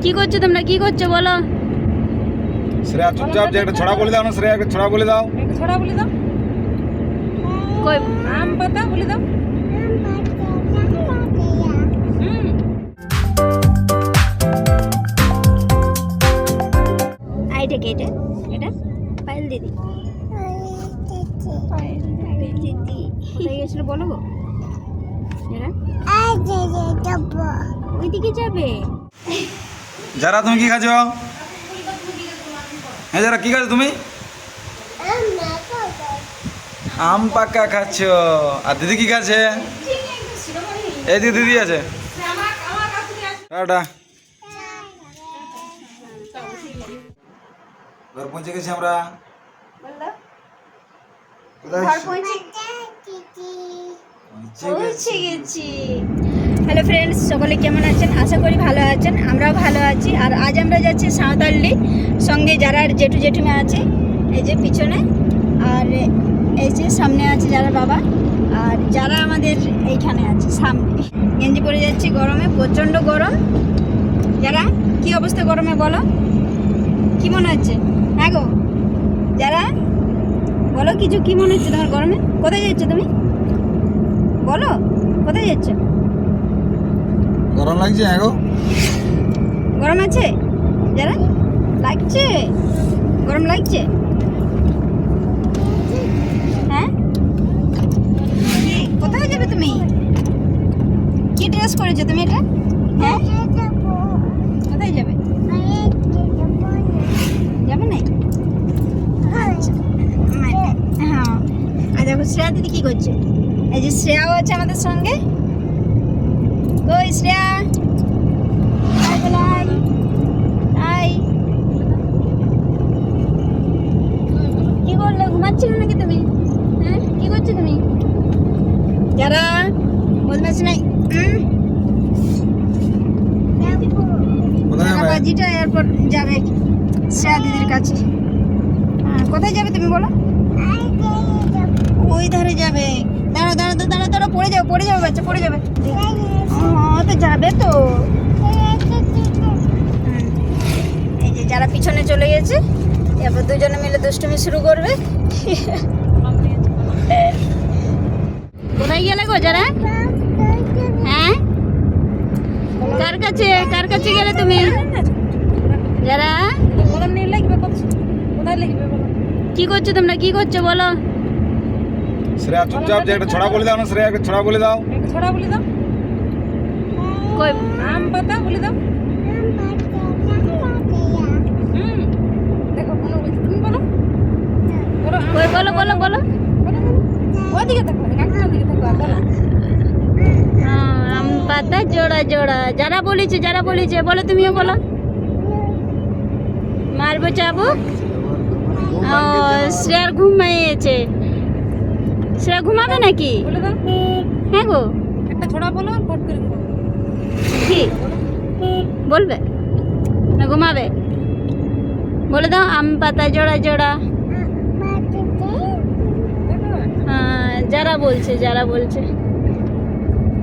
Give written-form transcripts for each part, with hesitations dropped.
কি করছো তোমরা, কি করছো বলো? শ্রেয়া চুপচাপ যে একটা ছড়া বলে দাও না, শ্রেয়া একটা ছড়া বলে দাও। কই আম পাতা বলে দাও। আইটা কে এটা? এটা পায়েল দিদি। পায়েল দিদি কোথায় গেছিল বলো গো? এরা ওইদিকে যাবে। যারা তুমি কি খাচ্ছ? হ্যাঁ যারা কি খাচ্ছ তুমি? আম পাকা খাচ্ছ। আর দিদি কি খাচ্ছে? এই দিদি দিদি আছে। টাটা। ঘর পৌঁছে গেছি আমরা। কোথায়? পৌঁছে গেছি। হ্যালো ফ্রেন্ডস, সকলে কেমন আছেন? আশা করি ভালো আছেন, আমরাও ভালো আছি। আর আজ আমরা যাচ্ছি সাঁওতালডি, সঙ্গে যারা জেঠু জেঠিমা আছে এই যে পিছনে, আর এই যে সামনে আছে যারা বাবা, আর যারা আমাদের এইখানে আছে সামনে। গেঞ্জি পরে যাচ্ছি, গরমে প্রচণ্ড গরম। যারা কি অবস্থা গরমে বলো, কি মনে হচ্ছে? হ্যাঁ গো যারা বলো কিছু, কি মনে হচ্ছে তোমার গরমে? কোথায় যাচ্ছ তুমি বলো, কোথায় যাচ্ছ? গরম লাগছে? হ্যাঁ গো গরম আছে? যারা লাগছে, গরম লাগছে? হ্যাঁ, কোথায় যাবে তুমি? কি ড্রেস করেছো তুমি এটা? হ্যাঁ, কোথায় যাবে? যাবে না? আচ্ছা, হ্যাঁ। আর দেখো শ্রেয়া দিদি কি করছে, এই যে শ্রেয়াও আছে আমাদের সঙ্গে। কই শ্রেয়া? কি করলে, ঘুমাচ্ছিল নাকি তুমি? হ্যাঁ, কি করছো তুমি? যারা বদমাশ নাই, বাজিটা এরপর যাবে শ্রেয়া দিদির কাছে। কোথায় যাবে তুমি বলো? ওই ধারে যাবে। দাঁড়া দাঁড়া দাঁড়া দাঁড়া, পড়ে যাবে, পড়ে যাবে বাচ্চা, পড়ে যাবে। তো যাবে তো। এই যে যারা পিছনে চলে গেছে, এরপর দুজনে মিলে দুষ্টুমি শুরু করবে। কোথায় গেলে গো যারা? হ্যাঁ, কার কাছে, কার কাছে গেলে তুমি? যারা কি করছো তোমরা, কি করছো বলো? শ্রেয়া চুপচাপ যে একটা ছড়া বলে দাও না, শ্রেয়া একটা ছড়া বলে দাও। কই আম পাতা বলে দাও। দেখো বলো, তুমি বলো। কই বলো বলো বলো। ওদিকে দেখো, কাকিমার দিকে দেখো, আর বলো। আম পাতা জোড়া জোড়া। যারা বলেছে, যারা বলেছে বলো, তুমিও বলো। মারবো চাবুক। ও শ্রেয়ার ঘুম পেয়েছে। শ্রেয়া ঘুমাবে নাকি? বলে দাও। হ্যাঁ গো, একটা ছড়া বলো, আর ফট করে ঘুমাও। কি বলবে না ঘুমাবে? বলে দাও, আম পাতা জোড়া জোড়া। হ্যাঁ, যারা বলছে, যারা বলছে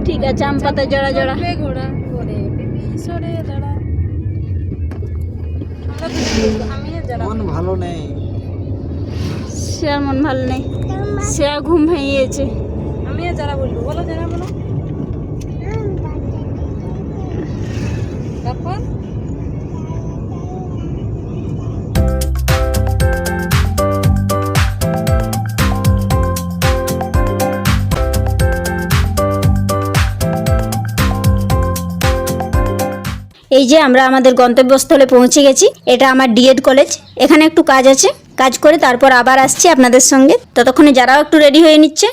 ঠিক আছে, আম পাতা জোড়া জোড়া। ঘোড়া ঘোরে পিপি সরে দাঁড়া। আমি যারা মন ভালো নেই। শ্রেয়ার মন ভালো নেই, শ্রেয়া ঘুম ভেঙেছে। আমি যারা বলবো, বলো যারা বলো। তারপর এই যে আমরা আমাদের গন্তব্যস্থলে পৌঁছে গেছি। এটা আমার ডিএড কলেজ। এখানে একটু কাজ আছে, কাজ করে তারপর আবার আসছি আপনাদের সঙ্গে। ততক্ষণে যারাও একটু রেডি হয়ে নিচ্ছে।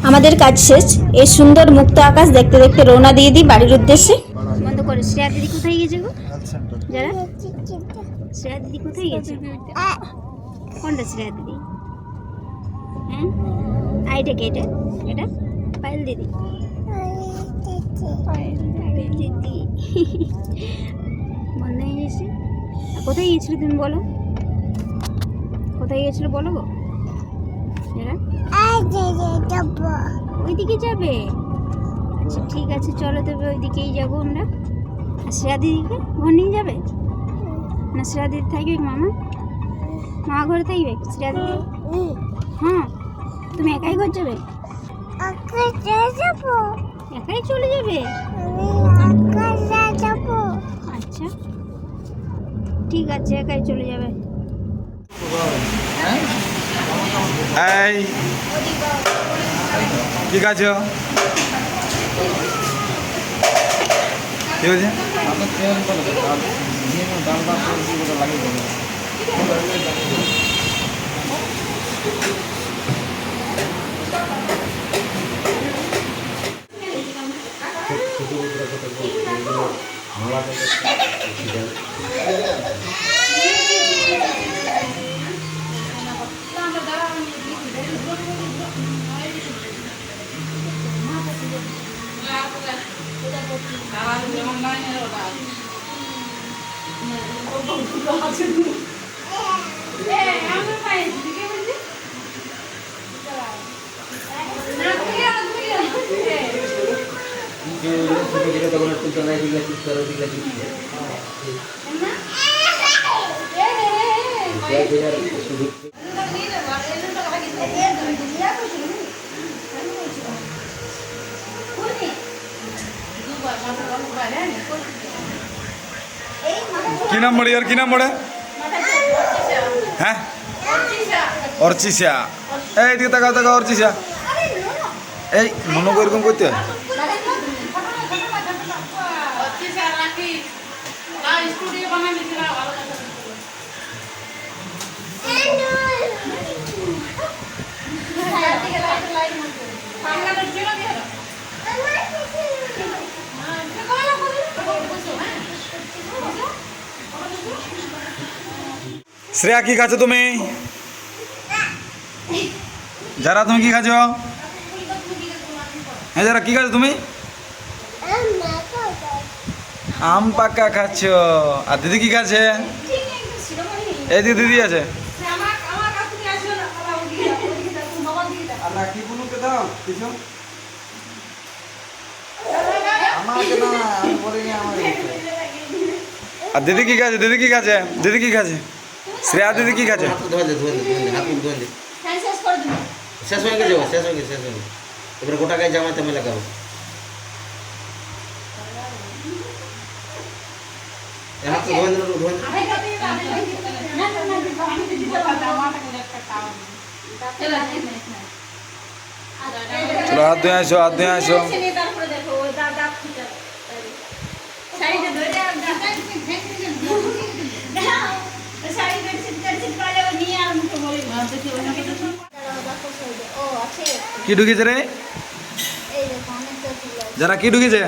আমাদের কাজ শেষ। এই সুন্দর মুক্ত আকাশ দেখতে দেখতে রওনা দিয়ে দিই বাড়ির উদ্দেশ্যে। বন্ধ করে। শ্রেয়া দিদি কোথায় গেছে গো? যারা শ্রেয়া দিদি কোথায় গেছে? কোনটা শ্রেয়া দিদি? হ্যাঁ, আইটা কে এটা? এটা পায়েল দিদি। দিদি বন্ধ হয়ে গেছে। কোথায় গিয়েছিল তুমি বলো, কোথায় গিয়েছিল বলো গো? ওইদিকে যাবে? আচ্ছা ঠিক আছে, চলো তবে ওইদিকেই যাবো আমরা। আর শ্রেয়া দিদিকে ঘর নিয়ে যাবে না? শ্রেয়া দিদি থাকবে মামা? মামা ঘরে থাকবে শ্রেয়া দিদি? হ্যাঁ, তুমি একাই ঘর যাবে? একাই চলে যাবে? আচ্ছা ঠিক আছে, একাই চলে যাবে। এই কি খাচ্ছ? কি হয়েছে? কি নাম পড়ে আর কি নাম পড়ে? হ্যাঁ, অর্চিসা। এই দিকে তাকাও তাকাও, অর্চিসা। এই মনে করে এরকম করতে হয়? শ্রেয়া কি খাচ্ছ তুমি? যারা তুমি কি খাচ্ছ? হ্যাঁ যারা কি খাচ্ছ তুমি? আম পাকা খাচ্ছ। আর দিদি কি খাচ্ছে? এই দিদি দিদি আছে। আর দিদি কি খাচ্ছে? দিদি কি খাচ্ছে? দিদি কি খাচ্ছে? শ্রেয়া দিদি কি খাচ্ছে? শেষ হয়ে গেছে, শেষ হয়ে গেছে, শেষ হয়ে গেছে। এবারে গোটা গায়ে জামাতে আমি লাগাবো। হাত ধোয়া দিল, ধোয়া দিল। চলো হাত ধুয়ে আসো, হাত ধুয়ে আসো। কি ঢুকেছে রে? যারা কি ঢুকেছে?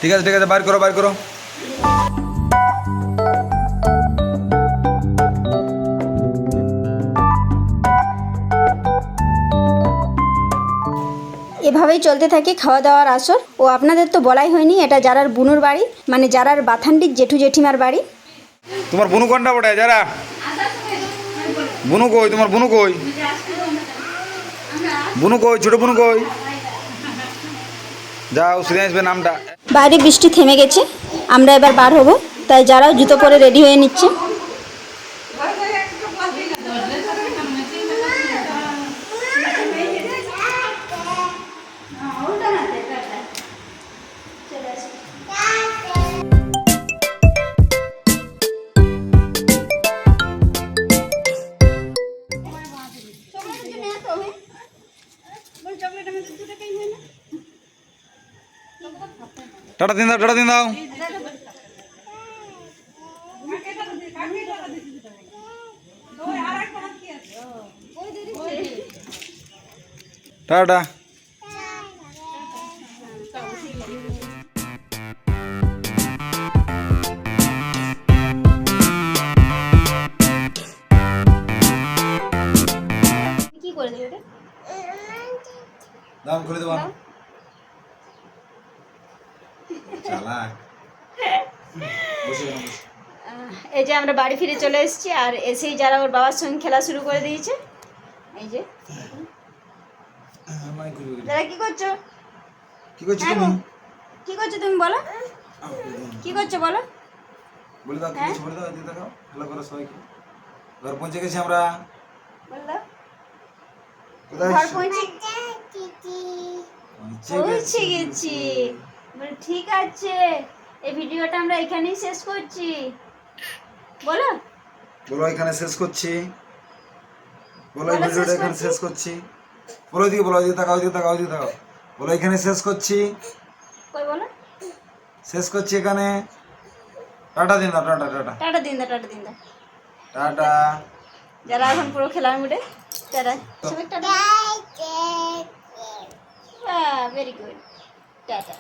ঠিক আছে ঠিক আছে, বার করো বার করো। এভাবেই চলতে থাকে খাওয়া দাওয়ার আসর। ও আপনাদের তো বলাই হয়নি, এটা যারার বুনুর বাড়ি, মানে যারার বাথানটির জেঠু জেঠিমার বাড়ি। তোমার বুনু কোনটা পড়ে? যারা বুনু কই? তোমার বুনু কই? বুনু কই? ছোট বুনু কই? যাও শুনে আসবে নামটা। বাইরে বৃষ্টি থেমে গেছে, আমরা এবার বার হব, তাই যারাও জুতো পরে রেডি হয়ে নিচ্ছে। টাটা দিন দাও, টাটা দিন দাও। টাটা। কি করে দেবে? দাম খুলে দেবো। এই যে আমরা বাড়ি ফিরে চলে এসেছি, আর এসেই যারা ওর বাবার সঙ্গে খেলা শুরু করে দিয়েছে। এই যে যারা কি করছো? কি করছো হ্যাঁ তুমি গো। কি করছো তুমি বলো, কি করছো বলো? বলে দাও কি হ্যাঁ? করছো বলে দাও, এদিকে দেখাও, হ্যালো করো সবাইকে। ঘর পৌঁছে গেছি আমরা। বলে দাও। কোথায় ঘর এসছো? পৌঁছে পৌঁছে পৌঁছে গেছি। বলে ঠিক আছে, এই ভিডিওটা আমরা এখানেই শেষ করছি। বলো বলো এখানে শেষ করছি, বলো এই বলো ভিডিওটা শেষ এখানে করছি। শেষ করছি। বলো এদিকে, বলো এদিকে তাকাও, এদিকে তাকাও, এদিকে তাকাও। বলো এখানে শেষ করছি, কই বলো, শেষ করছি এখানে। টাটা দিন দাও, টাটা টাটা টাটা দিন দাও, টাটা দিন দাও। টাটা। যারা এখন পুরো খেলার মুডে, টাটা সবাই টাটা। Very good, tata.